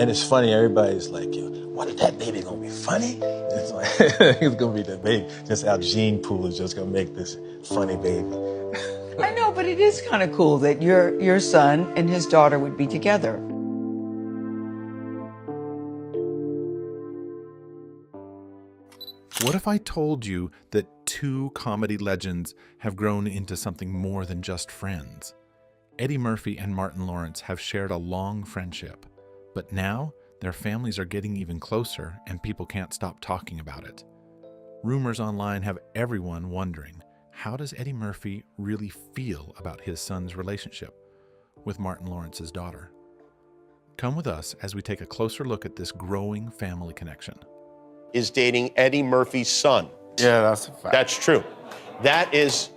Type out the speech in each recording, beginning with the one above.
And it's funny, everybody's like, yo, what is that baby gonna be funny? It's like, it's gonna be the baby. Just our gene pool is just gonna make this funny baby. I know, but it is kind of cool that your son and his daughter would be together. What if I told you that two comedy legends have grown into something more than just friends? Eddie Murphy and Martin Lawrence have shared a long friendship, but now their families are getting even closer and people can't stop talking about it. Rumors online have everyone wondering, how does Eddie Murphy really feel about his son's relationship with Martin Lawrence's daughter? Come with us as we take a closer look at this growing family connection. Is dating Eddie Murphy's son. Yeah, that's a fact. That's true. That is,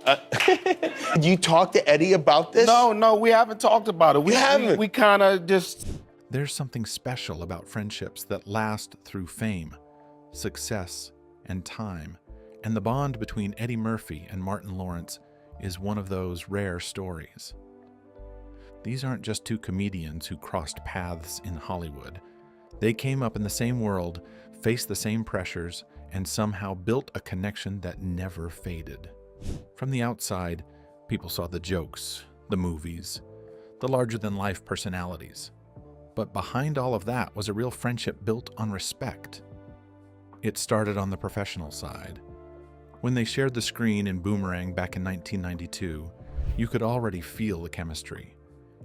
you talk to Eddie about this? No, we haven't talked about it. We haven't. We kind of just... There's something special about friendships that last through fame, success, and time, and the bond between Eddie Murphy and Martin Lawrence is one of those rare stories. These aren't just two comedians who crossed paths in Hollywood. They came up in the same world, faced the same pressures, and somehow built a connection that never faded. From the outside, people saw the jokes, the movies, the larger-than-life personalities. But behind all of that was a real friendship built on respect. It started on the professional side. When they shared the screen in Boomerang back in 1992, you could already feel the chemistry.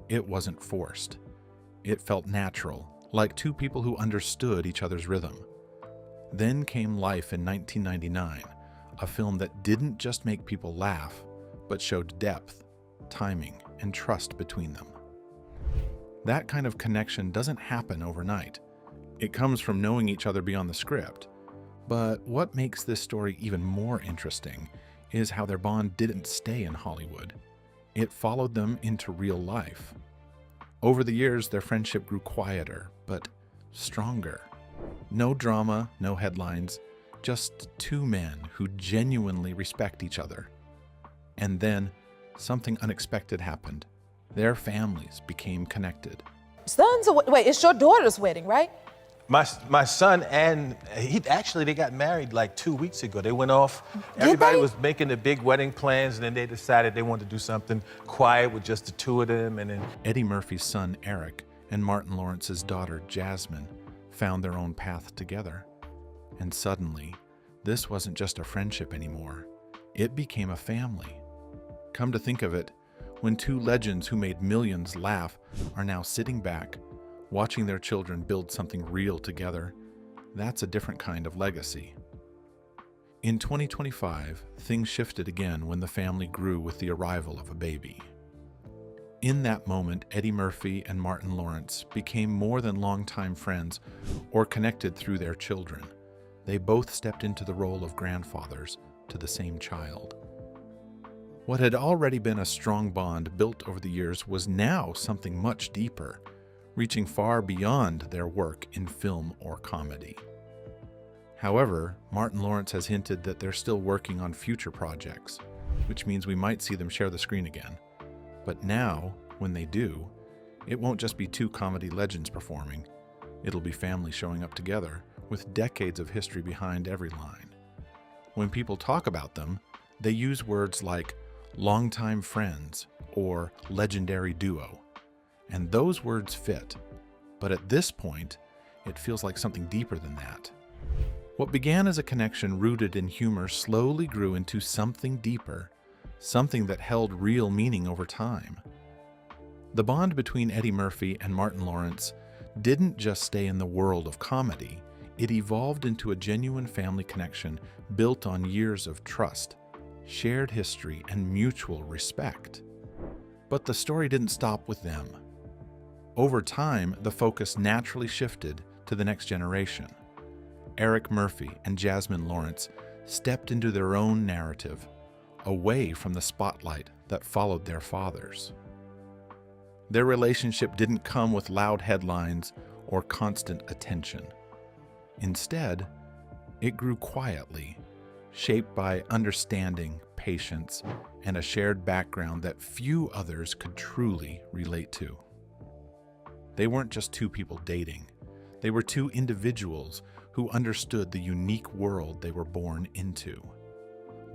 It wasn't forced. It felt natural, like two people who understood each other's rhythm. Then came Life in 1999, a film that didn't just make people laugh, but showed depth, timing, and trust between them. That kind of connection doesn't happen overnight. It comes from knowing each other beyond the script. But what makes this story even more interesting is how their bond didn't stay in Hollywood. It followed them into real life. Over the years, their friendship grew quieter, but stronger. No drama, no headlines, just two men who genuinely respect each other. And then, something unexpected happened. Their families became connected. Wait, it's your daughter's wedding, right? My son and they got married like 2 weeks ago. They went off. Everybody was making the big wedding plans, and then they decided they wanted to do something quiet with just the two of them. And then Eddie Murphy's son, Eric, and Martin Lawrence's daughter, Jasmine, found their own path together. And suddenly, this wasn't just a friendship anymore. It became a family. Come to think of it, when two legends who made millions laugh are now sitting back, watching their children build something real together, that's a different kind of legacy. In 2025, things shifted again when the family grew with the arrival of a baby. In that moment, Eddie Murphy and Martin Lawrence became more than longtime friends or connected through their children. They both stepped into the role of grandfathers to the same child. What had already been a strong bond built over the years was now something much deeper, reaching far beyond their work in film or comedy. However, Martin Lawrence has hinted that they're still working on future projects, which means we might see them share the screen again. But now, when they do, it won't just be two comedy legends performing. It'll be families showing up together, with decades of history behind every line. When people talk about them, they use words like longtime friends or legendary duo. And those words fit. But at this point, it feels like something deeper than that. What began as a connection rooted in humor slowly grew into something deeper, something that held real meaning over time. The bond between Eddie Murphy and Martin Lawrence didn't just stay in the world of comedy. It evolved into a genuine family connection built on years of trust, shared history, and mutual respect. But the story didn't stop with them. Over time, the focus naturally shifted to the next generation. Eric Murphy and Jasmine Lawrence stepped into their own narrative, away from the spotlight that followed their fathers. Their relationship didn't come with loud headlines or constant attention. Instead, it grew quietly, shaped by understanding, patience, and a shared background that few others could truly relate to. They weren't just two people dating. They were two individuals who understood the unique world they were born into.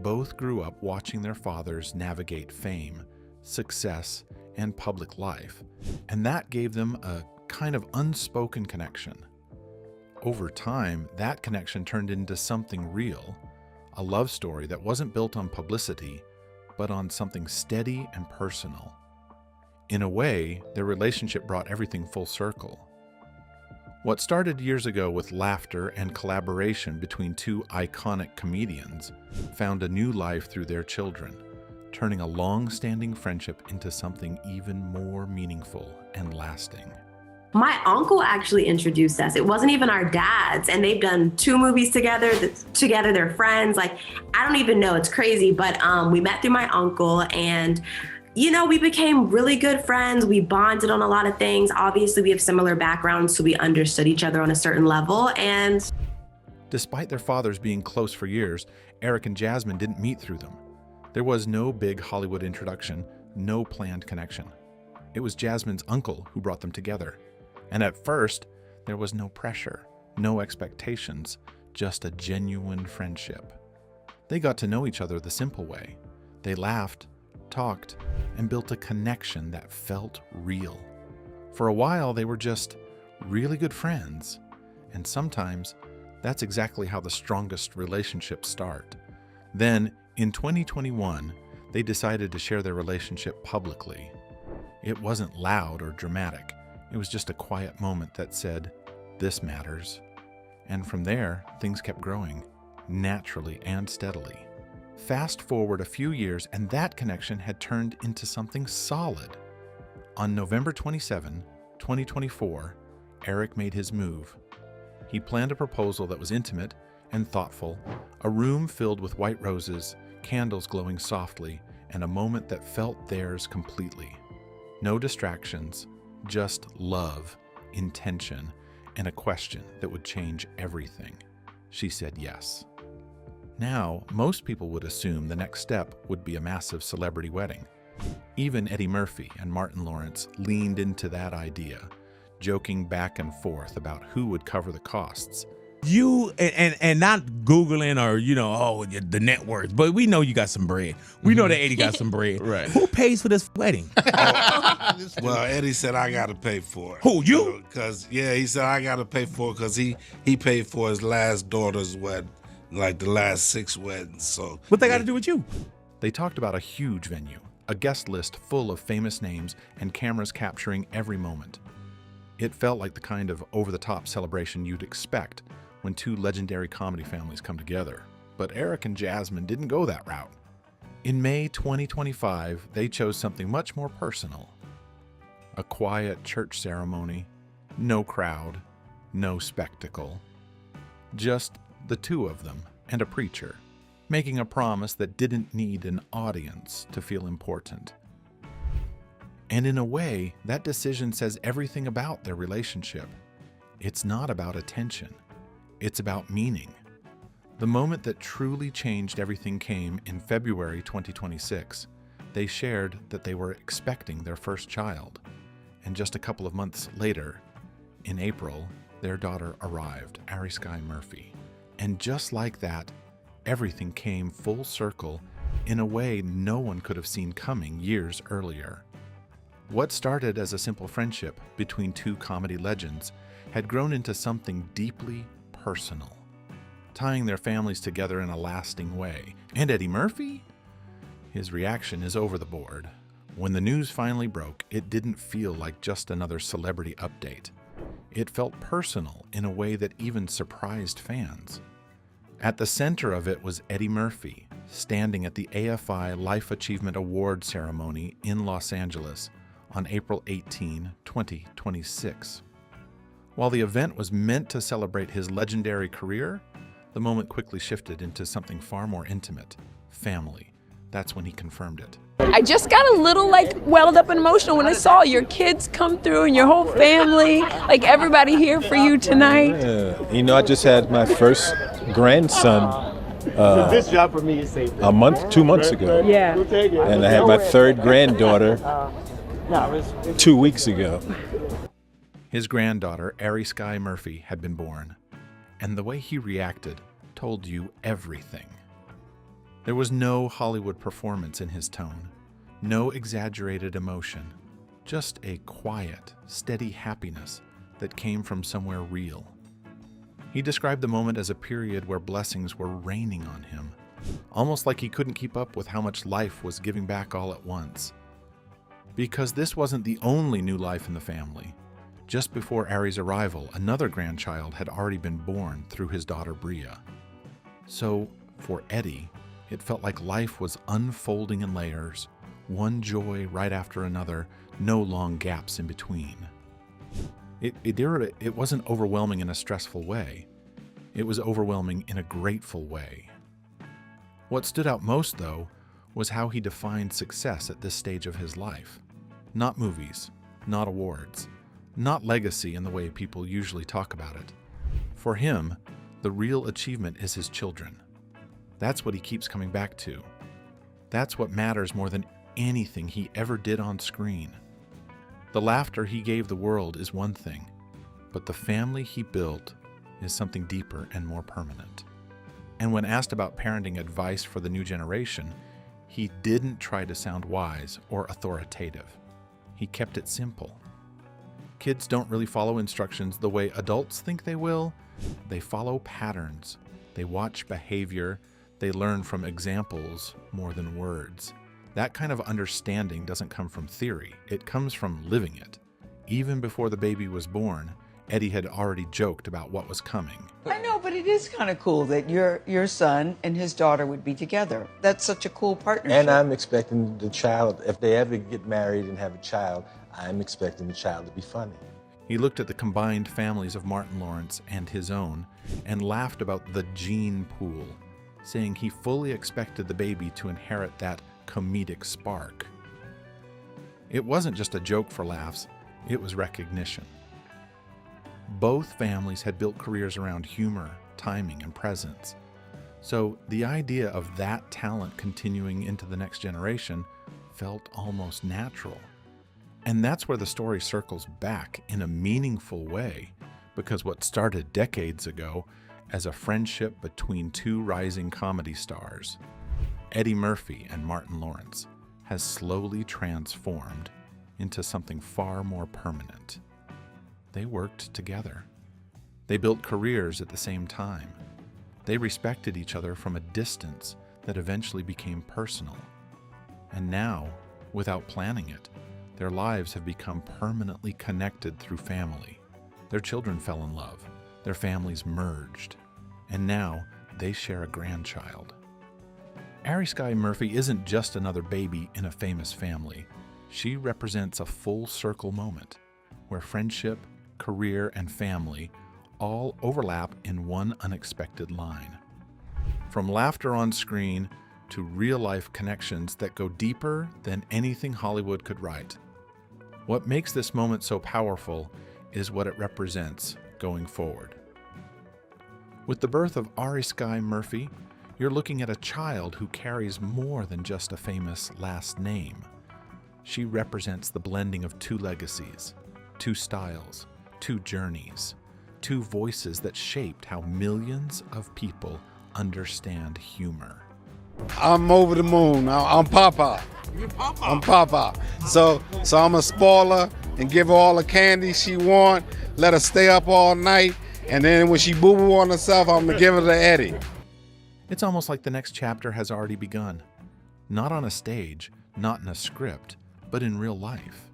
Both grew up watching their fathers navigate fame, success, and public life, and that gave them a kind of unspoken connection. Over time, that connection turned into something real, a love story that wasn't built on publicity, but on something steady and personal. In a way, their relationship brought everything full circle. What started years ago with laughter and collaboration between two iconic comedians found a new life through their children, turning a long-standing friendship into something even more meaningful and lasting. My uncle actually introduced us. It wasn't even our dads, and they've done 2 movies together. They're friends. Like, I don't even know. It's crazy. But we met through my uncle, and we became really good friends. We bonded on a lot of things. Obviously, we have similar backgrounds, so we understood each other on a certain level. And despite their fathers being close for years, Eric and Jasmine didn't meet through them. There was no big Hollywood introduction, no planned connection. It was Jasmine's uncle who brought them together. And at first, there was no pressure, no expectations, just a genuine friendship. They got to know each other the simple way. They laughed, talked, and built a connection that felt real. For a while, they were just really good friends. And sometimes, that's exactly how the strongest relationships start. Then, in 2021, they decided to share their relationship publicly. It wasn't loud or dramatic. It was just a quiet moment that said, "This matters." And from there, things kept growing, naturally and steadily. Fast forward a few years, and that connection had turned into something solid. On November 27, 2024, Eric made his move. He planned a proposal that was intimate and thoughtful, a room filled with white roses, candles glowing softly, and a moment that felt theirs completely. No distractions, just love, intention, and a question that would change everything. She said yes. Now, most people would assume the next step would be a massive celebrity wedding. Even Eddie Murphy and Martin Lawrence leaned into that idea, joking back and forth about who would cover the costs. You and not Googling or the net worth, but we know you got some bread. We know that Eddie got some bread. Right. Who pays for this wedding? Well, Eddie said I got to pay for it. Who, you? Because he said I got to pay for it because he paid for his last daughter's wedding, like the last 6 weddings. So What they got to do with you? They talked about a huge venue, a guest list full of famous names, and cameras capturing every moment. It felt like the kind of over-the-top celebration you'd expect when 2 legendary comedy families come together. But Eric and Jasmine didn't go that route. In May 2025, they chose something much more personal. A quiet church ceremony, no crowd, no spectacle. Just the 2 of them and a preacher, making a promise that didn't need an audience to feel important. And in a way, that decision says everything about their relationship. It's not about attention. It's about meaning. The moment that truly changed everything came in February 2026. They shared that they were expecting their first child. And just a couple of months later, in April, their daughter arrived, Ari Sky Murphy. And just like that, everything came full circle in a way no one could have seen coming years earlier. What started as a simple friendship between 2 comedy legends had grown into something deeply personal, tying their families together in a lasting way. And Eddie Murphy? His reaction is over the board. When the news finally broke, it didn't feel like just another celebrity update. It felt personal in a way that even surprised fans. At the center of it was Eddie Murphy, standing at the AFI Life Achievement Award ceremony in Los Angeles on April 18, 2026. While the event was meant to celebrate his legendary career, the moment quickly shifted into something far more intimate, family. That's when he confirmed it. I just got a little welled up and emotional when I saw your kids come through and your whole family, everybody here for you tonight. Yeah. I just had my first grandson this job for me is safe. 2 months ago. Yeah. And I had my 3rd granddaughter 2 weeks ago. His granddaughter, Ari Sky Murphy, had been born, and the way he reacted told you everything. There was no Hollywood performance in his tone, no exaggerated emotion, just a quiet, steady happiness that came from somewhere real. He described the moment as a period where blessings were raining on him, almost like he couldn't keep up with how much life was giving back all at once. Because this wasn't the only new life in the family. Just before Ari's arrival, another grandchild had already been born through his daughter Bria. So, for Eddie, it felt like life was unfolding in layers, one joy right after another, no long gaps in between. It wasn't overwhelming in a stressful way. It was overwhelming in a grateful way. What stood out most, though, was how he defined success at this stage of his life. Not movies, not awards, not legacy in the way people usually talk about it. For him, the real achievement is his children. That's what he keeps coming back to. That's what matters more than anything he ever did on screen. The laughter he gave the world is one thing, but the family he built is something deeper and more permanent. And when asked about parenting advice for the new generation, he didn't try to sound wise or authoritative. He kept it simple. Kids don't really follow instructions the way adults think they will. They follow patterns. They watch behavior. They learn from examples more than words. That kind of understanding doesn't come from theory. It comes from living it. Even before the baby was born, Eddie had already joked about what was coming. I know, but it is kind of cool that your son and his daughter would be together. That's such a cool partnership. And I'm expecting the child, if they ever get married and have a child, I'm expecting the child to be funny. He looked at the combined families of Martin Lawrence and his own and laughed about the gene pool, saying he fully expected the baby to inherit that comedic spark. It wasn't just a joke for laughs, it was recognition. Both families had built careers around humor, timing, and presence. So the idea of that talent continuing into the next generation felt almost natural. And that's where the story circles back in a meaningful way, because what started decades ago as a friendship between two rising comedy stars, Eddie Murphy and Martin Lawrence, has slowly transformed into something far more permanent. They worked together. They built careers at the same time. They respected each other from a distance that eventually became personal. And now, without planning it, their lives have become permanently connected through family. Their children fell in love. Their families merged. And now they share a grandchild. Ari Sky Murphy isn't just another baby in a famous family. She represents a full circle moment where friendship, career, and family all overlap in one unexpected line. From laughter on screen to real-life connections that go deeper than anything Hollywood could write. What makes this moment so powerful is what it represents going forward. With the birth of Ari Sky Murphy, you're looking at a child who carries more than just a famous last name. She represents the blending of two legacies, two styles, two journeys, two voices that shaped how millions of people understand humor. I'm over the moon. I'm Papa. I'm Papa. So I'm a spoiler and give her all the candy she want. Let her stay up all night, and then when she boo-boo on herself, I'm gonna give her to Eddie. It's almost like the next chapter has already begun. Not on a stage, not in a script, but in real life.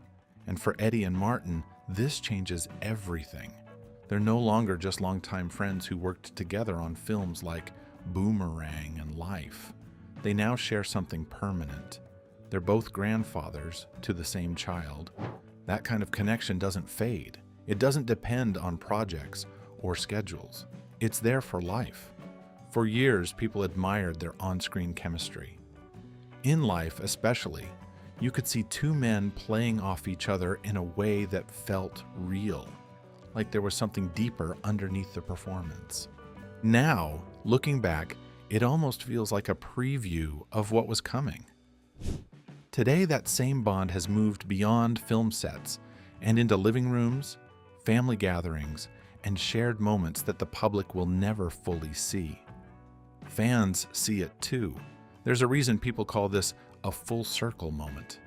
And for Eddie and Martin, this changes everything. They're no longer just longtime friends who worked together on films like Boomerang and Life. They now share something permanent. They're both grandfathers to the same child. That kind of connection doesn't fade. It doesn't depend on projects or schedules. It's there for life. For years, people admired their on-screen chemistry. In Life, especially, you could see two men playing off each other in a way that felt real, like there was something deeper underneath the performance. Now, looking back, it almost feels like a preview of what was coming. Today, that same bond has moved beyond film sets and into living rooms, family gatherings, and shared moments that the public will never fully see. Fans see it too. There's a reason people call this a full circle moment.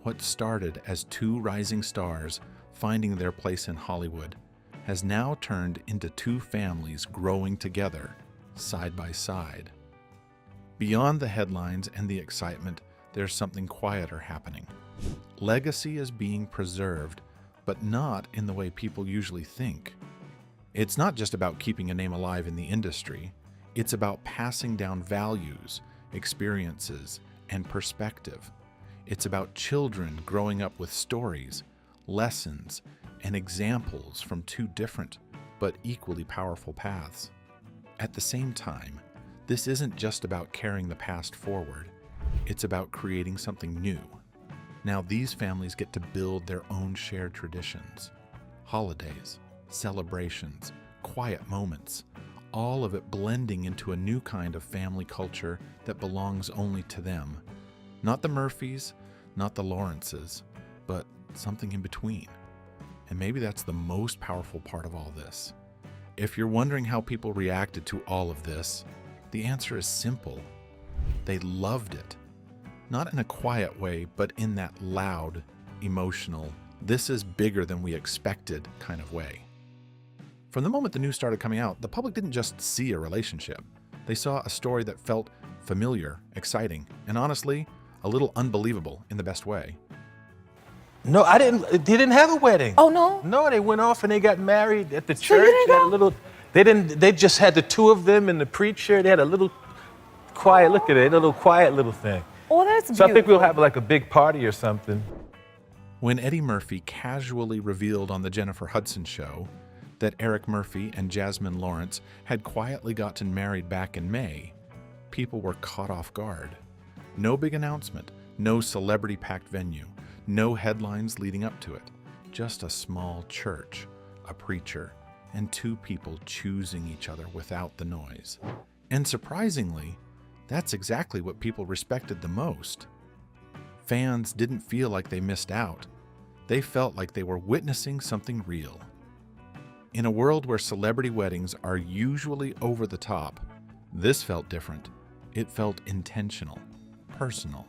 What started as two rising stars finding their place in Hollywood has now turned into two families growing together, side by side. Beyond the headlines and the excitement, there's something quieter happening. Legacy is being preserved, but not in the way people usually think. It's not just about keeping a name alive in the industry. It's about passing down values, experiences, and perspective. It's about children growing up with stories, lessons, and examples from two different but equally powerful paths. At the same time, this isn't just about carrying the past forward. It's about creating something new. Now these families get to build their own shared traditions. Holidays, celebrations, quiet moments, all of it blending into a new kind of family culture that belongs only to them. Not the Murphys, not the Lawrences, but something in between. And maybe that's the most powerful part of all this. If you're wondering how people reacted to all of this, the answer is simple. They loved it. Not in a quiet way, but in that loud, emotional, this is bigger than we expected kind of way. From the moment the news started coming out, the public didn't just see a relationship. They saw a story that felt familiar, exciting, and honestly, a little unbelievable in the best way. No, I didn't. They didn't have a wedding. Oh no? No, they went off and they got married at the So you church. didn't They had go? a little. They didn't. They just had the two of them and the preacher. They had a little quiet. Look at it. A little quiet little thing. Oh, that's So beautiful. I think we'll have like a big party or something. When Eddie Murphy casually revealed on the Jennifer Hudson show that Eric Murphy and Jasmine Lawrence had quietly gotten married back in May, people were caught off guard. No big announcement, no celebrity-packed venue, no headlines leading up to it. Just a small church, a preacher, and two people choosing each other without the noise. And surprisingly, that's exactly what people respected the most. Fans didn't feel like they missed out. They felt like they were witnessing something real. In a world where celebrity weddings are usually over the top, this felt different. It felt intentional, personal.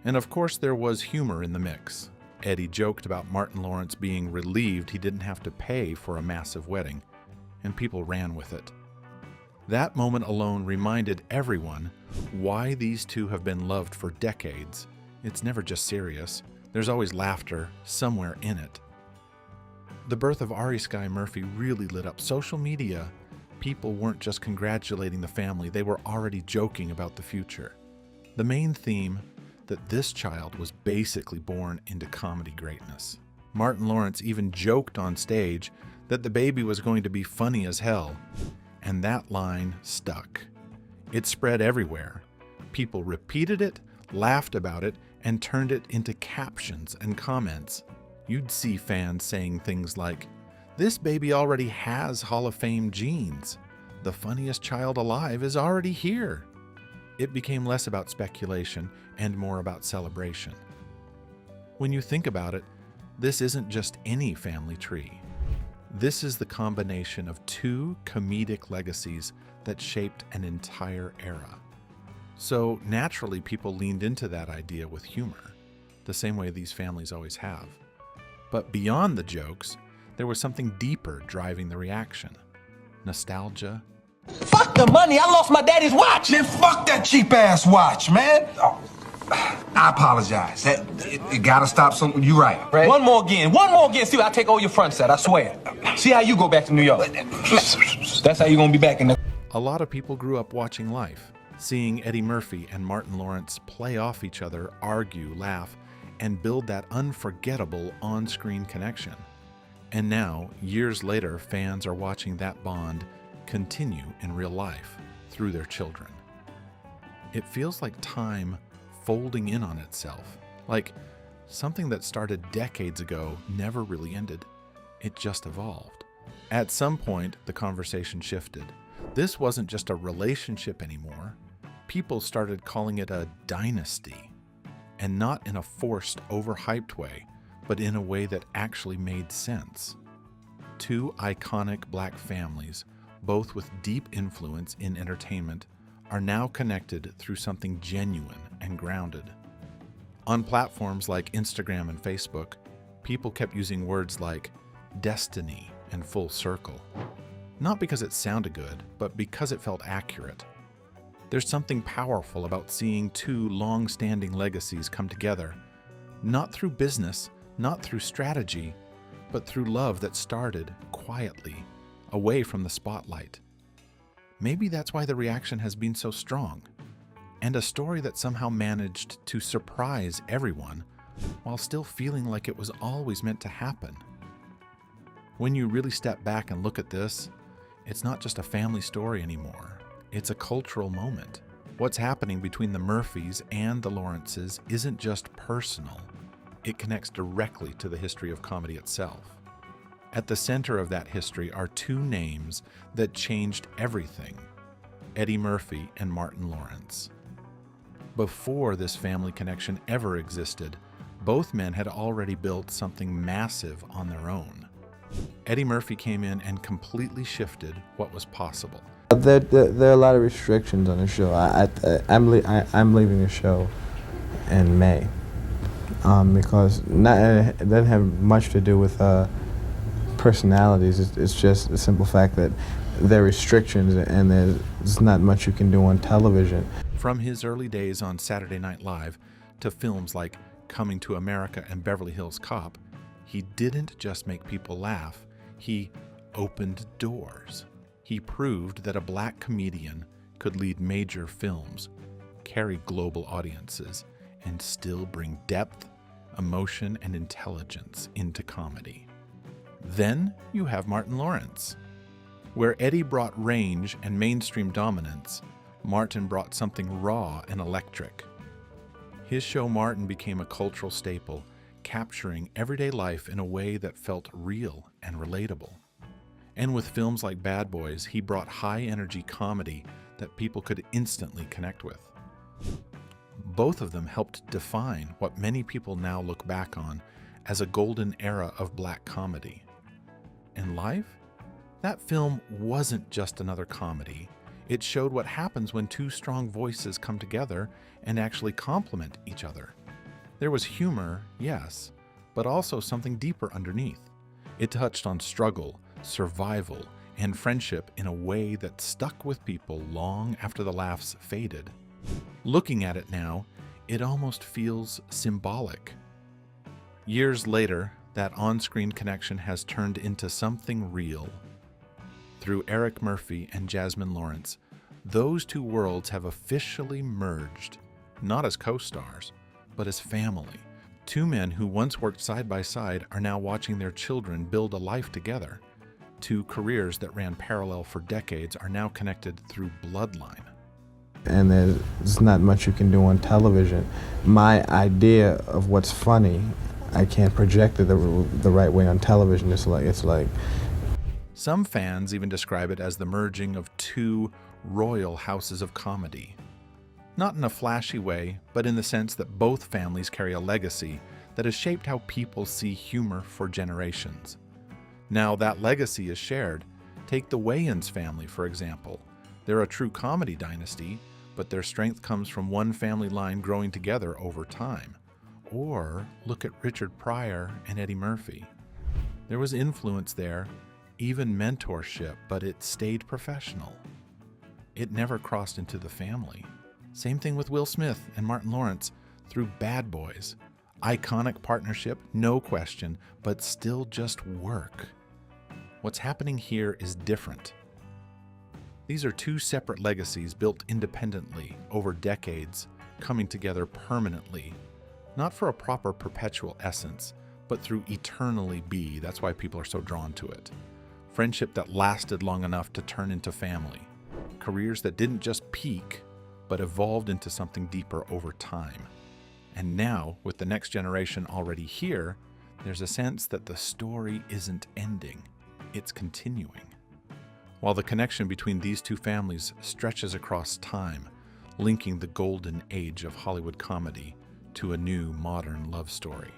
And of course, there was humor in the mix. Eddie joked about Martin Lawrence being relieved he didn't have to pay for a massive wedding, and people ran with it. That moment alone reminded everyone why these two have been loved for decades. It's never just serious. There's always laughter somewhere in it. The birth of Ari Sky Murphy really lit up social media. People weren't just congratulating the family, they were already joking about the future. The main theme, that this child was basically born into comedy greatness. Martin Lawrence even joked on stage that the baby was going to be funny as hell, and that line stuck. It spread everywhere. People repeated it, laughed about it, and turned it into captions and comments. You'd see fans saying things like, "This baby already has Hall of Fame genes. The funniest child alive is already here." It became less about speculation and more about celebration. When you think about it, this isn't just any family tree. This is the combination of two comedic legacies that shaped an entire era. So naturally, people leaned into that idea with humor, the same way these families always have. But beyond the jokes, there was something deeper driving the reaction. Nostalgia. Fuck the money, I lost my daddy's watch. Man, fuck that cheap ass watch, man. Oh, I apologize. It gotta stop something. You right. One more again, see, I'll take all your front set, I swear. See how you go back to New York. That's how you gonna be back in the... A lot of people grew up watching Life, seeing Eddie Murphy and Martin Lawrence play off each other, argue, laugh, and build that unforgettable on-screen connection. And now, years later, fans are watching that bond continue in real life through their children. It feels like time folding in on itself, like something that started decades ago never really ended. It just evolved. At some point, the conversation shifted. This wasn't just a relationship anymore. People started calling it a dynasty, and not in a forced, overhyped way, but in a way that actually made sense. Two iconic black families, both with deep influence in entertainment, are now connected through something genuine and grounded. On platforms like Instagram and Facebook, people kept using words like destiny and full circle. Not because it sounded good, but because it felt accurate. There's something powerful about seeing two long-standing legacies come together, not through business, not through strategy, but through love that started quietly, away from the spotlight. Maybe that's why the reaction has been so strong, and a story that somehow managed to surprise everyone while still feeling like it was always meant to happen. When you really step back and look at this, it's not just a family story anymore. It's a cultural moment. What's happening between the Murphys and the Lawrences isn't just personal. It connects directly to the history of comedy itself. At the center of that history are two names that changed everything: Eddie Murphy and Martin Lawrence. Before this family connection ever existed, both men had already built something massive on their own. Eddie Murphy came in and completely shifted what was possible. There are a lot of restrictions on the show. I'm leaving the show in May because it doesn't have much to do with personalities. It's just the simple fact that there are restrictions and there's not much you can do on television. From his early days on Saturday Night Live to films like Coming to America and Beverly Hills Cop, he didn't just make people laugh, he opened doors. He proved that a black comedian could lead major films, carry global audiences, and still bring depth, emotion, and intelligence into comedy. Then you have Martin Lawrence. Where Eddie brought range and mainstream dominance, Martin brought something raw and electric. His show Martin became a cultural staple, capturing everyday life in a way that felt real and relatable. And with films like Bad Boys, he brought high-energy comedy that people could instantly connect with. Both of them helped define what many people now look back on as a golden era of black comedy. And Life? That film wasn't just another comedy. It showed what happens when two strong voices come together and actually complement each other. There was humor, yes, but also something deeper underneath. It touched on struggle, survival, and friendship in a way that stuck with people long after the laughs faded. Looking at it now, it almost feels symbolic. Years later, that on-screen connection has turned into something real. Through Eric Murphy and Jasmine Lawrence, those two worlds have officially merged, not as co-stars, but as family. Two men who once worked side by side are now watching their children build a life together. Two careers that ran parallel for decades are now connected through bloodline. And there's not much you can do on television. My idea of what's funny, I can't project it the right way on television. It's like. Some fans even describe it as the merging of two royal houses of comedy. Not in a flashy way, but in the sense that both families carry a legacy that has shaped how people see humor for generations. Now that legacy is shared. Take the Wayans family, for example. They're a true comedy dynasty, but their strength comes from one family line growing together over time. Or look at Richard Pryor and Eddie Murphy. There was influence there, even mentorship, but it stayed professional. It never crossed into the family. Same thing with Will Smith and Martin Lawrence through Bad Boys. Iconic partnership, no question, but still just work. What's happening here is different. These are two separate legacies built independently over decades, coming together permanently, not for a proper perpetual essence, but through eternally be. That's why people are so drawn to it. Friendship that lasted long enough to turn into family. Careers that didn't just peak, but evolved into something deeper over time. And now, with the next generation already here, there's a sense that the story isn't ending, it's continuing. While the connection between these two families stretches across time, linking the golden age of Hollywood comedy to a new modern love story.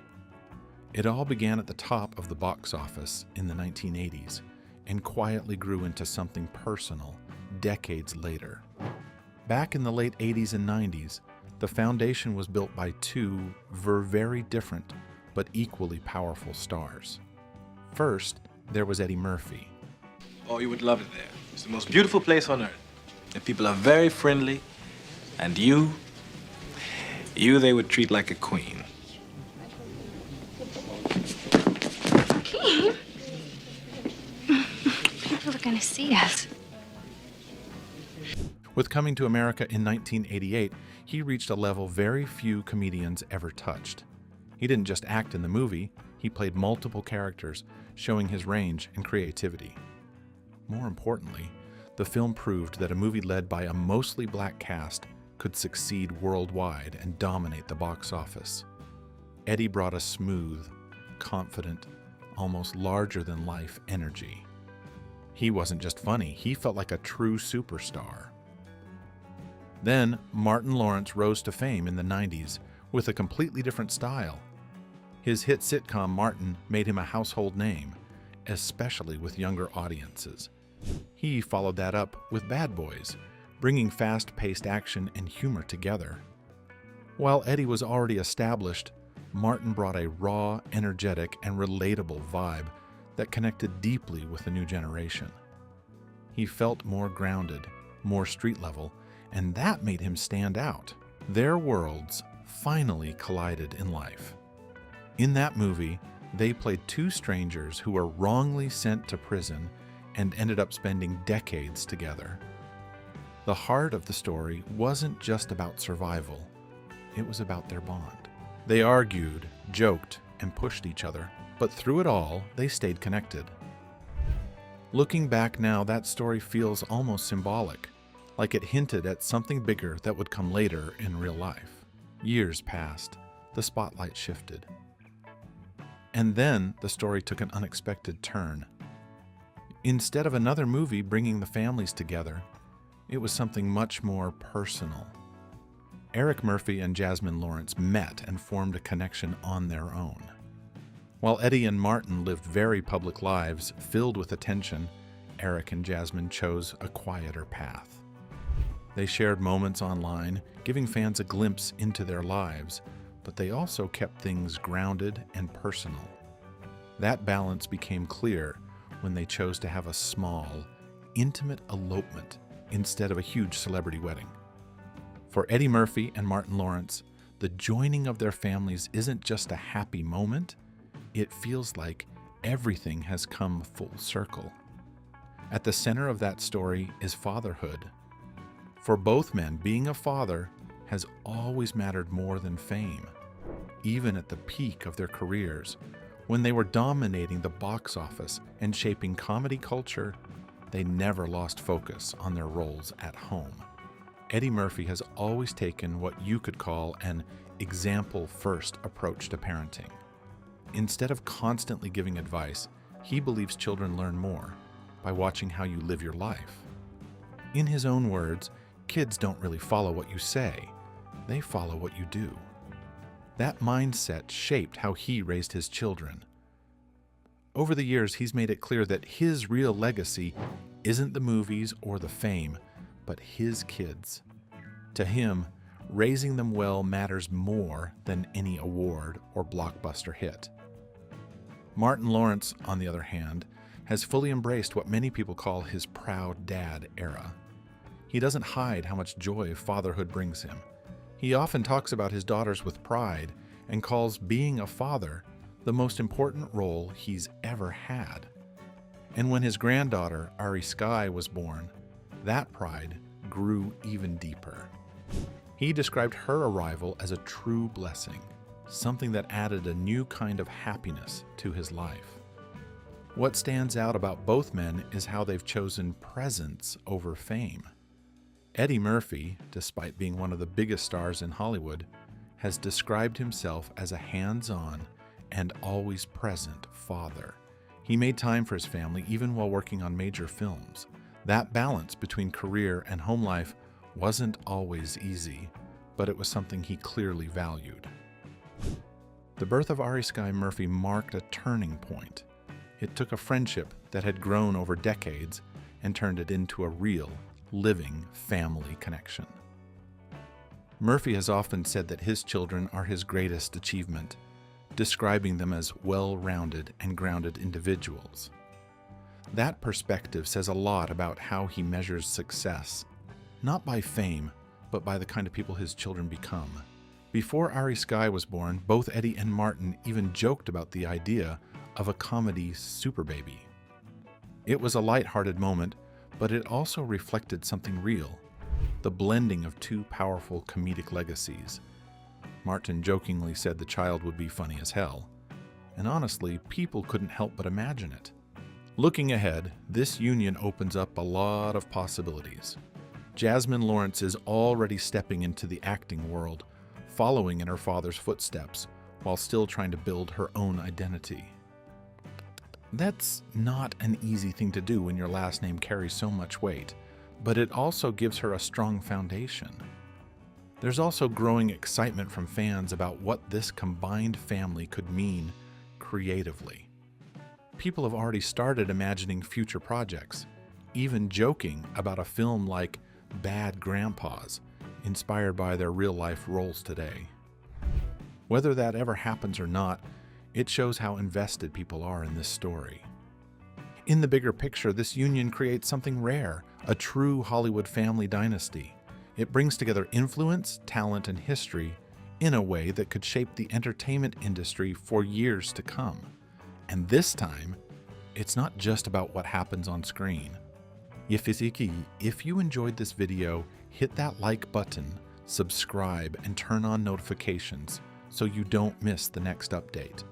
It all began at the top of the box office in the 1980s and quietly grew into something personal decades later. Back in the late 80s and 90s, the foundation was built by two very different but equally powerful stars. First, there was Eddie Murphy. Oh, you would love it there. It's the most beautiful place on earth. The people are very friendly, and you they would treat like a queen. Keith, people are gonna see us. With Coming to America in 1988, he reached a level very few comedians ever touched. He didn't just act in the movie, he played multiple characters, showing his range and creativity. More importantly, the film proved that a movie led by a mostly black cast could succeed worldwide and dominate the box office. Eddie brought a smooth, confident, almost larger-than-life energy. He wasn't just funny, he felt like a true superstar. Then, Martin Lawrence rose to fame in the 90s with a completely different style. His hit sitcom Martin made him a household name, especially with younger audiences. He followed that up with Bad Boys, bringing fast-paced action and humor together. While Eddie was already established, Martin brought a raw, energetic, and relatable vibe that connected deeply with the new generation. He felt more grounded, more street-level, and that made him stand out. Their worlds finally collided in life. In that movie, they played two strangers who were wrongly sent to prison and ended up spending decades together. The heart of the story wasn't just about survival, it was about their bond. They argued, joked, and pushed each other, but through it all, they stayed connected. Looking back now, that story feels almost symbolic, like it hinted at something bigger that would come later in real life. Years passed, the spotlight shifted. And then the story took an unexpected turn. Instead of another movie bringing the families together, it was something much more personal. Eric Murphy and Jasmine Lawrence met and formed a connection on their own. While Eddie and Martin lived very public lives filled with attention, Eric and Jasmine chose a quieter path. They shared moments online, giving fans a glimpse into their lives, but they also kept things grounded and personal. That balance became clear when they chose to have a small, intimate elopement instead of a huge celebrity wedding. For Eddie Murphy and Martin Lawrence, the joining of their families isn't just a happy moment, it feels like everything has come full circle. At the center of that story is fatherhood. For both men, being a father has always mattered more than fame. Even at the peak of their careers, when they were dominating the box office and shaping comedy culture, they never lost focus on their roles at home. Eddie Murphy has always taken what you could call an example-first approach to parenting. Instead of constantly giving advice, he believes children learn more by watching how you live your life. In his own words, kids don't really follow what you say, they follow what you do. That mindset shaped how he raised his children. Over the years, he's made it clear that his real legacy isn't the movies or the fame, but his kids. To him, raising them well matters more than any award or blockbuster hit. Martin Lawrence, on the other hand, has fully embraced what many people call his proud dad era. He doesn't hide how much joy fatherhood brings him. He often talks about his daughters with pride and calls being a father the most important role he's ever had. And when his granddaughter, Ari Skye, was born, that pride grew even deeper. He described her arrival as a true blessing, something that added a new kind of happiness to his life. What stands out about both men is how they've chosen presence over fame. Eddie Murphy, despite being one of the biggest stars in Hollywood, has described himself as a hands-on and always present father. He made time for his family even while working on major films. That balance between career and home life wasn't always easy, but it was something he clearly valued. The birth of Ari Skye Murphy marked a turning point. It took a friendship that had grown over decades and turned it into a real, living family connection. Murphy has often said that his children are his greatest achievement, describing them as well-rounded and grounded individuals. That perspective says a lot about how he measures success, not by fame, but by the kind of people his children become. Before Ari Skye was born, both Eddie and Martin even joked about the idea of a comedy super baby. It was a light-hearted moment, but it also reflected something real, the blending of two powerful comedic legacies. Martin jokingly said the child would be funny as hell, and honestly, people couldn't help but imagine it. Looking ahead, this union opens up a lot of possibilities. Jasmine Lawrence is already stepping into the acting world, following in her father's footsteps, while still trying to build her own identity. That's not an easy thing to do when your last name carries so much weight, but it also gives her a strong foundation. There's also growing excitement from fans about what this combined family could mean creatively. People have already started imagining future projects, even joking about a film like Bad Grandpas, inspired by their real-life roles today. Whether that ever happens or not, it shows how invested people are in this story. In the bigger picture, this union creates something rare, a true Hollywood family dynasty. It brings together influence, talent, and history in a way that could shape the entertainment industry for years to come. And this time, it's not just about what happens on screen. If you enjoyed this video, hit that like button, subscribe, and turn on notifications so you don't miss the next update.